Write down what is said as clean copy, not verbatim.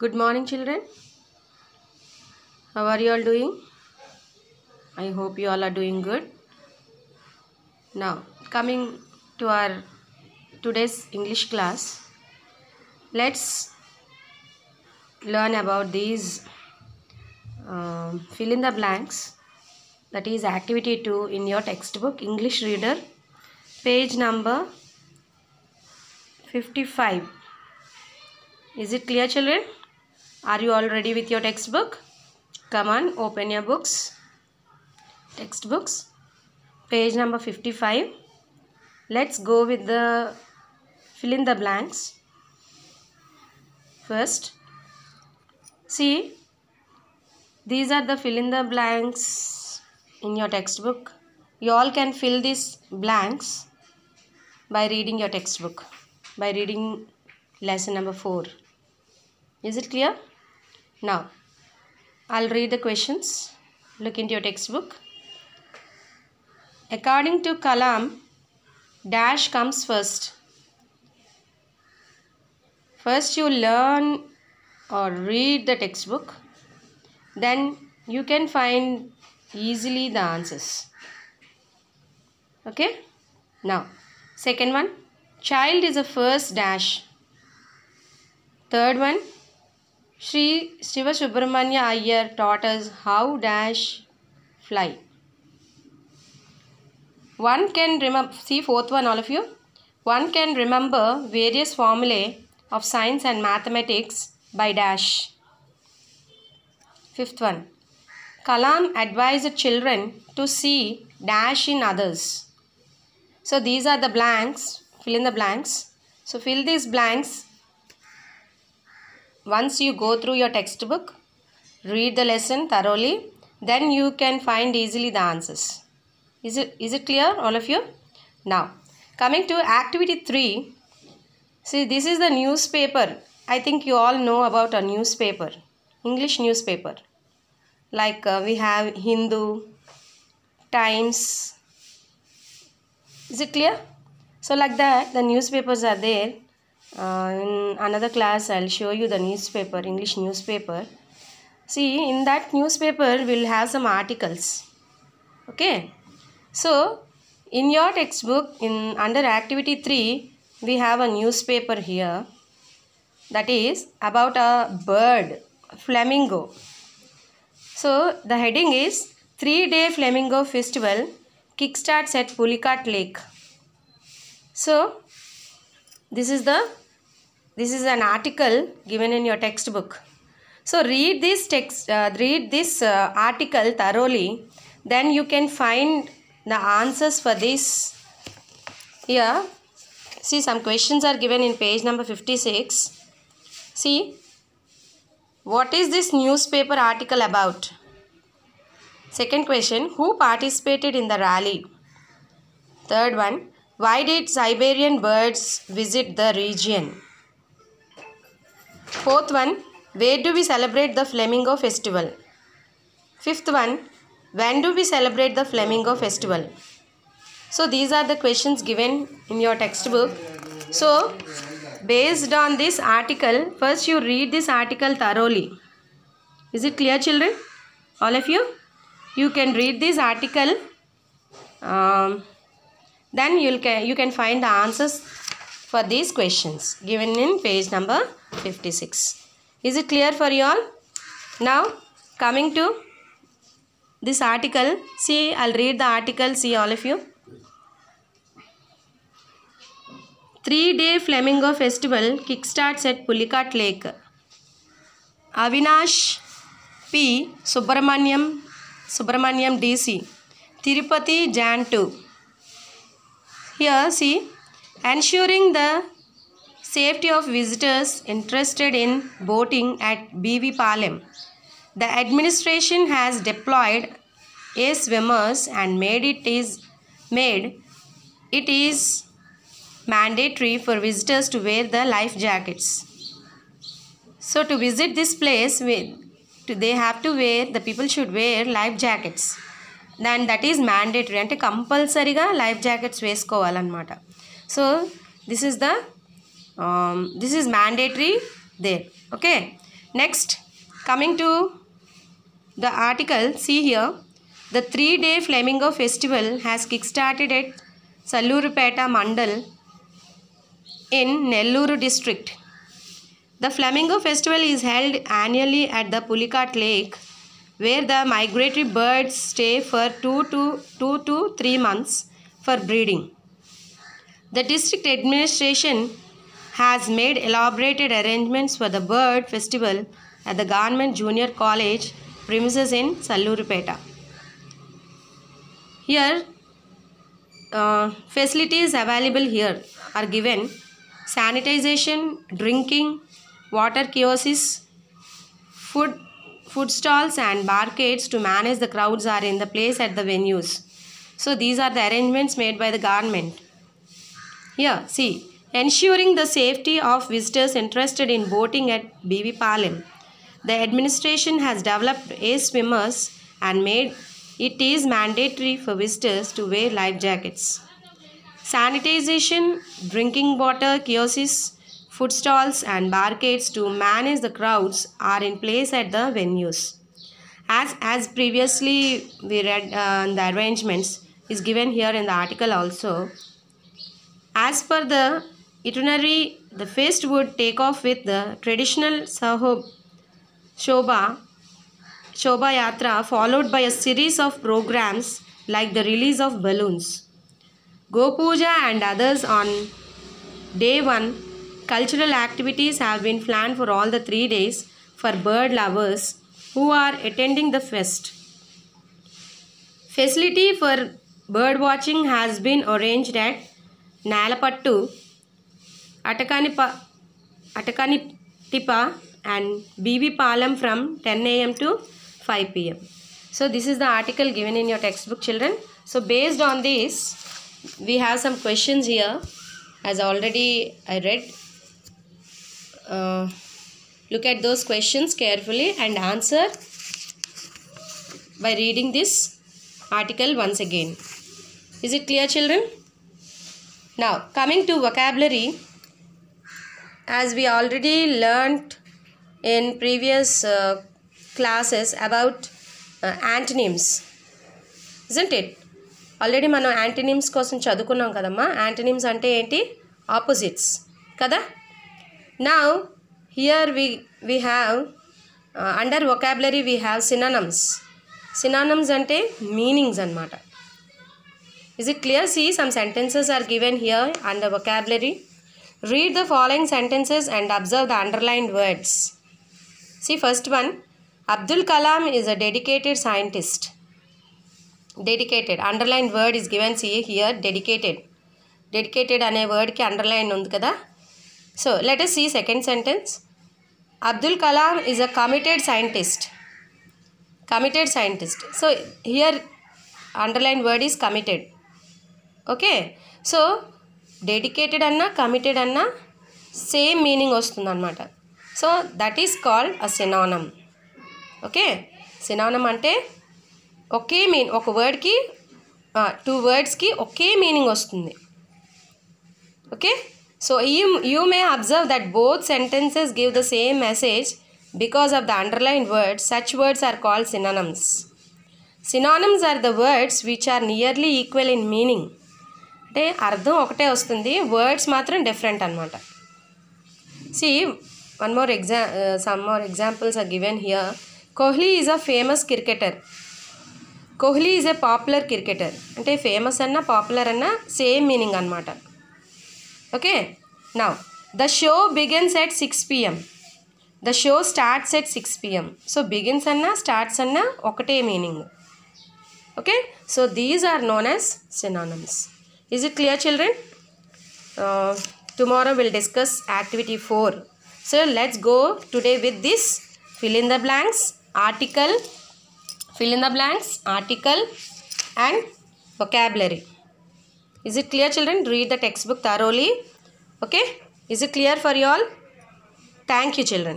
Good morning, children. How are you all doing? I hope you all are doing good. Now, coming to our today's English class, let's learn about these fill in the blanks. That is activity 2 in your textbook, English Reader, page number 55. Is it clear, children? Are you all ready with your textbook? Come on, open your books. Textbooks, page number 55. Let's go with the fill in the blanks. First, see, these are the fill in the blanks in your textbook. You all can fill these blanks by reading your textbook, by reading lesson number 4. Is it clear? Now, I'll read the questions. Look into your textbook. According to Kalam, dash comes first. First you learn or read the textbook, then you can find easily the answers. Okay? Now, second one, child is a first dash. Third one, Sri Shiva Subramanya Iyer taught us how dash fly. One can remember, see fourth one all of you. One can remember various formulae of science and mathematics by dash. Fifth one, Kalam advised children to see dash in others. So these are the blanks, fill in the blanks. So fill these blanks. Once you go through your textbook, read the lesson thoroughly, then you can find easily the answers. Is it clear, all of you? Now, coming to activity 3. See, this is the newspaper. I think you all know about a newspaper, English newspaper. Like we have Hindu, Times. Is it clear? So like that, the newspapers are there. In another class, I'll show you the newspaper, English newspaper. See, in that newspaper, we'll have some articles. Okay. So, in your textbook, under activity 3, we have a newspaper here. That is about a bird, flamingo. So, the heading is 3-day Flamingo Festival kickstarts at Pulicat Lake. So, this is an article given in your textbook. So, read this article thoroughly. Then you can find the answers for this. Here, see, some questions are given in page number 56. See, what is this newspaper article about? Second question, who participated in the rally? Third one, why did Siberian birds visit the region? Fourth one, where do we celebrate the Flamingo Festival? Fifth one, when do we celebrate the Flamingo Festival? So these are the questions given in your textbook. So based on this article, first you read this article thoroughly. Is it clear, children? All of you? You can read this article. Then you can find the answers for these questions given in page number 56. Is it clear for you all? Now coming to this article, see, I'll read the article, see all of you. 3-day Flamingo Festival kickstarts at Pulicat Lake. Avinash P. Subramaniam DC. Tirupati Jan 2. Here, see, ensuring the safety of visitors interested in boating at BV Palem. The administration has deployed swimmers and made it is mandatory for visitors to wear the life jackets. So to visit this place, they have to wear, the people should wear life jackets. Then that is mandatory. Ante compulsory ga life jackets veskovalanamata. So this is mandatory there. Okay. Next, coming to the article, see here, the 3-day Flamingo Festival has kick-started at Sallurupeta Mandal in Nelluru district. The Flamingo Festival is held annually at the Pulicat Lake, where the migratory birds stay for 2 to 3 months for breeding. The district administration has made elaborated arrangements for the bird festival at the Government Junior College premises in Sallurupeta. Here, facilities available here are given: sanitization, drinking, water kiosks, food stalls and barricades to manage the crowds are in the place at the venues. So these are the arrangements made by the government. Here, see, ensuring the safety of visitors interested in boating at BV Palam. The administration has developed ace swimmers and made it is mandatory for visitors to wear life jackets. Sanitization, drinking water kiosks, food stalls and barricades to manage the crowds are in place at the venues. As previously we read the arrangements is given here in the article also. As per the itinerary, the feast would take off with the traditional Shobha Yatra, followed by a series of programs like the release of balloons, Gopuja and others on day 1. Cultural activities have been planned for all the 3 days for bird lovers who are attending the fest. Facility for bird watching has been arranged at Nalapattu, Atakanitipa and BV Palam from 10 a.m. to 5 p.m. So this is the article given in your textbook, children. So based on this, we have some questions here, as already I read. Look at those questions carefully and answer by reading this article once again. Is it clear, children? Now, coming to vocabulary, as we already learnt in previous classes about antonyms, isn't it? Already మనం antonyms కోసం చదువుకున్నాం కదమ్మా. Antonyms అంటే ఏంటి? Opposites కదా. Now here we have under vocabulary we have synonyms. Synonyms ante meanings anamata. Is it clear? See, some sentences are given here under vocabulary. Read the following sentences and observe the underlined words. See, first one, Abdul Kalam is a dedicated scientist. Dedicated, underlined word is given. See here, dedicated. Dedicated ane word ki underline undi kada. So let us see second sentence. Abdul Kalam is a committed scientist. Committed scientist. So here underlined word is committed. Okay. So dedicated anna committed anna same meaning ostund anamata. So that is called a synonym. Okay. Synonym ante okay mean oka word ki two words ki okay meaning ostundi. Okay. So you may observe that both sentences give the same message because of the underlined words. Such words are called synonyms. Synonyms are the words which are nearly equal in meaning. అంటే అర్థం ఒకటే వస్తుంది, words మాత్రం different అనమాట. See, some more examples are given here. Kohli is a famous cricketer. Kohli is a popular cricketer. అంటే famous అన్న popular అన్న same meaning అనమాట. Okay. Now, the show begins at 6 p.m. The show starts at 6 p.m. So, begins anna, starts anna, okate meaning. Okay. So, these are known as synonyms. Is it clear, children? Tomorrow we'll discuss activity 4. So, let's go today with this. Fill in the blanks, article, and vocabulary. Is it clear, children? Read the textbook thoroughly. Okay. Is it clear for you all? Thank you, children.